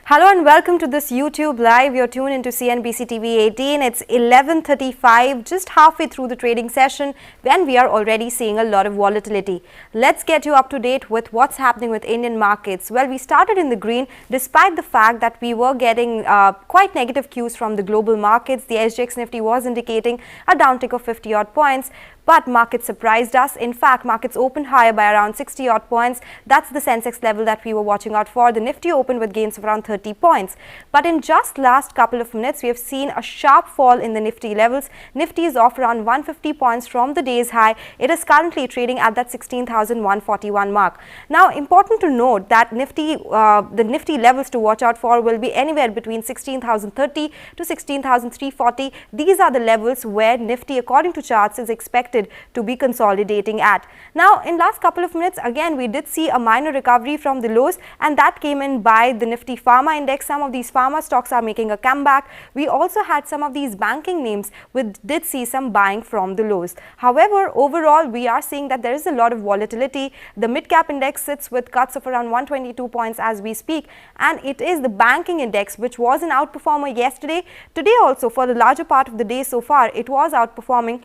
Hello and welcome to this YouTube Live. You're tuned into CNBC TV 18. It's 11:35, just halfway through the trading session when we are already seeing a lot of volatility. Let's get you up to date with what's happening with Indian markets. Well, we started in the green despite the fact that we were getting quite negative cues from the global markets. The SGX Nifty was indicating a downtick of 50 odd points. But markets surprised us. In fact, markets opened higher by around 60 odd points. That's the Sensex level that we were watching out for. The Nifty opened with gains of around 30 points. But in just last couple of minutes, we have seen a sharp fall in the Nifty levels. Nifty is off around 150 points from the day's high. It is currently trading at that 16,141 mark. Now, important to note that the Nifty levels to watch out for will be anywhere between 16,030 to 16,340. These are the levels where Nifty, according to charts, is expected to be consolidating at. Now, in last couple of minutes, again, we did see a minor recovery from the lows, and that came in by the Nifty Pharma Index. Some of these pharma stocks are making a comeback. We also had some of these banking names which did see some buying from the lows. However, overall, we are seeing that there is a lot of volatility. The mid-cap index sits with cuts of around 122 points as we speak, and it is the banking index which was an outperformer yesterday. Today also, for the larger part of the day so far, it was outperforming.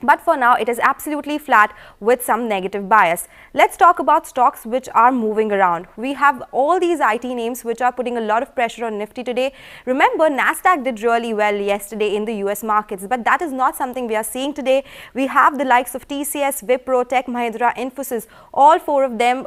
But for now, it is absolutely flat with some negative bias. Let's talk about stocks which are moving around. We have all these IT names which are putting a lot of pressure on Nifty today. Remember, Nasdaq did really well yesterday in the US markets, but that is not something we are seeing today. We have the likes of TCS, Wipro, Tech Mahindra, Infosys, all four of them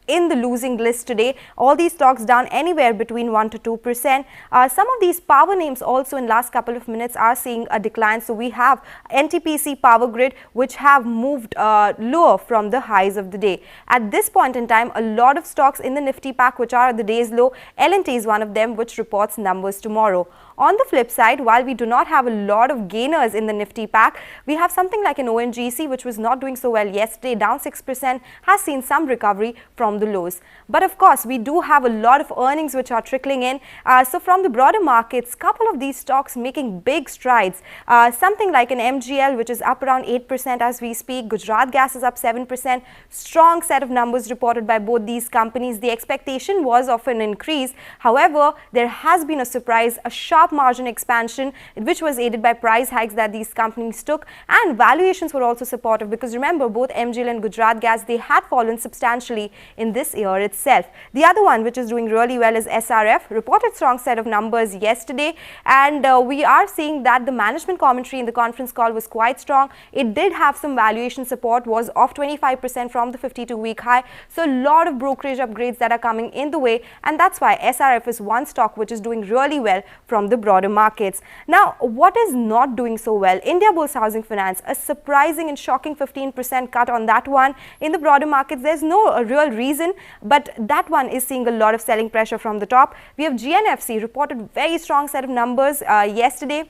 in the losing list today. All these stocks down anywhere between 1 to 2%. Some of these power names also in last couple of minutes are seeing a decline. So we have NTPC, Power Grid, which have moved lower from the highs of the day. At this point in time, a lot of stocks in the Nifty pack which are at the day's low. L&T is one of them which reports numbers tomorrow. On the flip side, while we do not have a lot of gainers in the Nifty pack, we have something like an ONGC which was not doing so well yesterday, down 6%, has seen some recovery from the lows. But of course, we do have a lot of earnings which are trickling in. So from the broader markets, couple of these stocks making big strides. Something like an MGL which is up around 8% as we speak. Gujarat Gas is up 7%. Strong set of numbers reported by both these companies. The expectation was of an increase. However, there has been a surprise, a sharp margin expansion which was aided by price hikes that these companies took, and valuations were also supportive because remember, both MGL and Gujarat Gas, they had fallen substantially in this year itself. The other one which is doing really well is SRF, reported strong set of numbers yesterday, and we are seeing that the management commentary in the conference call was quite strong. It did have some valuation support, was off 25% from the 52-week high. So a lot of brokerage upgrades that are coming in the way, and that's why SRF is one stock which is doing really well from the broader markets. Now, what is not doing so well? Indiabulls Housing Finance, a surprising and shocking 15% cut on that one. In the broader markets, there's no real reason, but that one is seeing a lot of selling pressure from the top. We have GNFC, reported very strong set of numbers yesterday.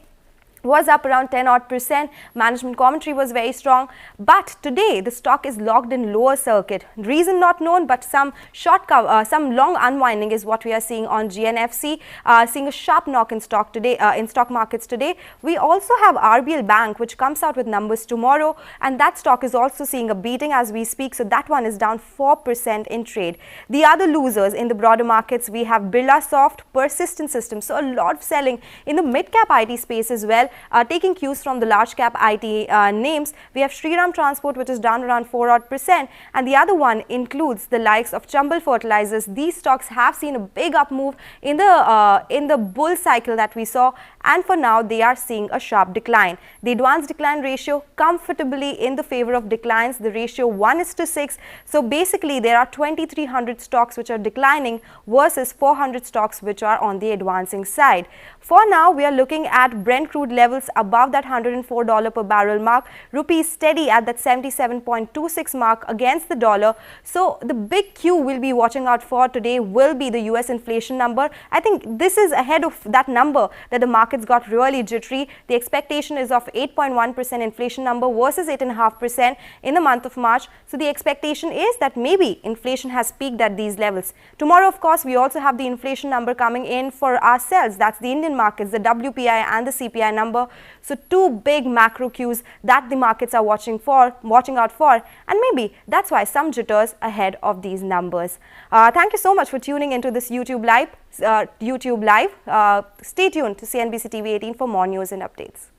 Was up around 10 odd %. Management commentary was very strong, but today the stock is locked in lower circuit. Reason not known, but some short cover, some long unwinding is what we are seeing on GNFC. Seeing a sharp knock in stock today, in stock markets today. We also have RBL Bank, which comes out with numbers tomorrow, and that stock is also seeing a beating as we speak. So that one is down 4% in trade. The other losers in the broader markets, we have Birla Soft, Persistent Systems. So a lot of selling in the mid-cap IT space as well. Taking cues from the large cap IT names, we have Shriram Transport which is down around 4 odd %, and the other one includes the likes of Chambal Fertilizers. These stocks have seen a big up move in the bull cycle that we saw, and for now they are seeing a sharp decline. The advanced decline ratio comfortably in the favor of declines, the ratio 1:6. So basically there are 2,300 stocks which are declining versus 400 stocks which are on the advancing side. For now, we are looking at Brent crude levels above that $104 per barrel mark. Rupee steady at that 77.26 mark against the dollar. So the big cue we'll be watching out for today will be the US inflation number. I think this is ahead of that number that the markets got really jittery. The expectation is of 8.1% inflation number versus 8.5% in the month of March. So the expectation is that maybe inflation has peaked at these levels. Tomorrow, of course, we also have the inflation number coming in for ourselves. That's the Indian markets, the WPI and the CPI number. number. So two big macro cues that the markets are watching out for, and maybe that's why some jitters ahead of these numbers. Thank you so much for tuning into this YouTube Live. Stay tuned to CNBC TV 18 for more news and updates.